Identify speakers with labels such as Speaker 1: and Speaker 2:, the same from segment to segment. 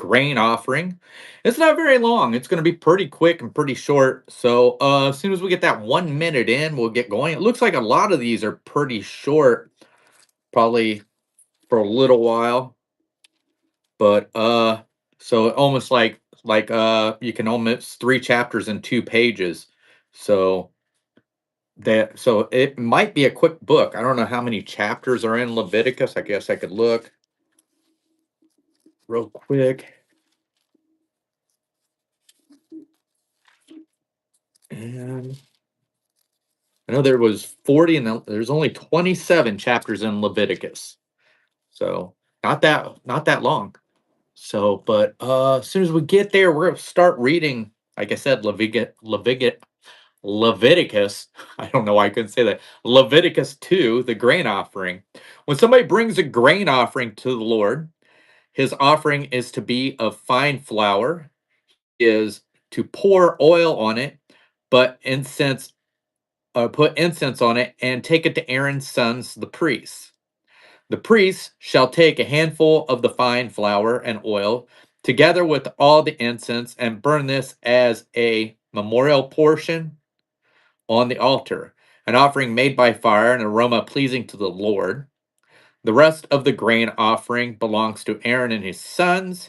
Speaker 1: grain offering. It's not very long. It's going to be pretty quick and pretty short. So as soon as we get that 1 minute in, we'll get going. It looks like a lot of these are pretty short, probably for a little while, but so almost like you can almost 3 chapters in 2 pages. So so it might be a quick book. I don't know how many chapters are in Leviticus. I guess I could look real quick. And I know there was 40 and there's only 27 chapters in Leviticus. So not that long. So, but as soon as we get there, we're gonna start reading, like I said, Leviticus. I don't know why I couldn't say that. Leviticus 2, the grain offering. When somebody brings a grain offering to the Lord, his offering is to be of fine flour, is to pour oil on it, but incense put incense on it and take it to Aaron's sons, the priests. The priests shall take a handful of the fine flour and oil, together with all the incense, and burn this as a memorial portion on the altar, an offering made by fire, an aroma pleasing to the Lord. The rest of the grain offering belongs to Aaron and his sons.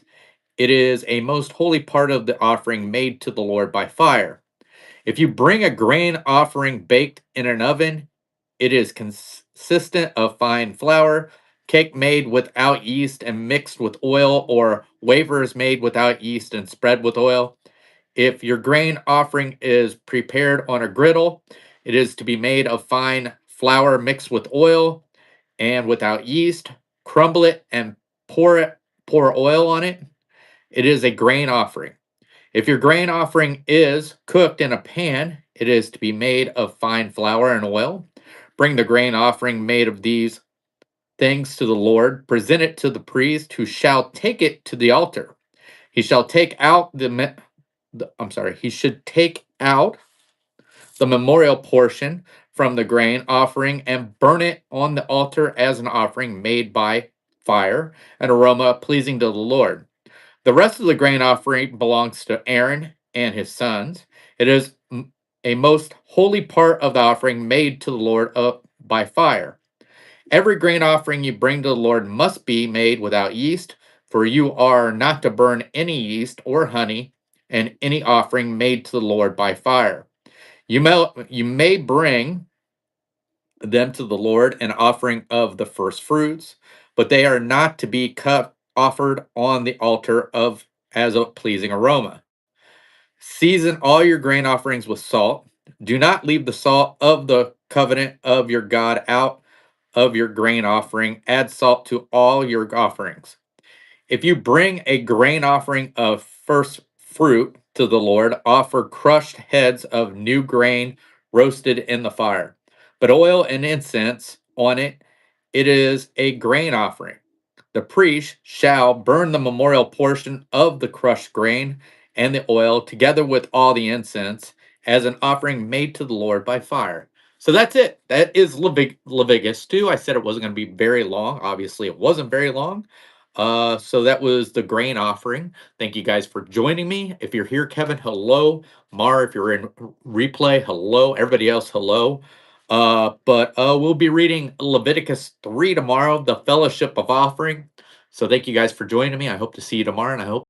Speaker 1: It is a most holy part of the offering made to the Lord by fire. If you bring a grain offering baked in an oven, it is consistent of fine flour, cake made without yeast and mixed with oil, or wafers made without yeast and spread with oil. If your grain offering is prepared on a griddle, it is to be made of fine flour mixed with oil and without yeast. Crumble it and pour oil on it. It is a grain offering. If your grain offering is cooked in a pan, it is to be made of fine flour and oil. Bring the grain offering made of these things to the Lord. Present it to the priest, who shall take it to the altar. He shall take out he should take out the memorial portion from the grain offering and burn it on the altar as an offering made by fire, an aroma pleasing to the Lord. The rest of the grain offering belongs to Aaron and his sons. It is a most holy part of the offering made to the Lord by fire. Every grain offering you bring to the Lord must be made without yeast, for you are not to burn any yeast or honey in any offering made to the Lord by fire. You may bring them to the Lord an offering of the first fruits, but they are not to be cut offered on the altar of as a pleasing aroma. Season all your grain offerings with salt. Do not leave the salt of the covenant of your God out of your grain offering. Add salt to all your offerings. If you bring a grain offering of first fruit to the Lord, offer crushed heads of new grain roasted in the fire, but oil and incense on it. It is a grain offering. The priest shall burn the memorial portion of the crushed grain and the oil together with all the incense as an offering made to the Lord by fire. So that's it. That is Leviticus 2. I said it wasn't going to be very long. Obviously, it wasn't very long. So that was the grain offering. Thank you guys for joining me. If you're here, Kevin, hello. Mar, if you're in replay, hello. Everybody else, hello. But we'll be reading Leviticus 3 tomorrow, the fellowship of offering. So thank you guys for joining me. I hope to see you tomorrow, and I hope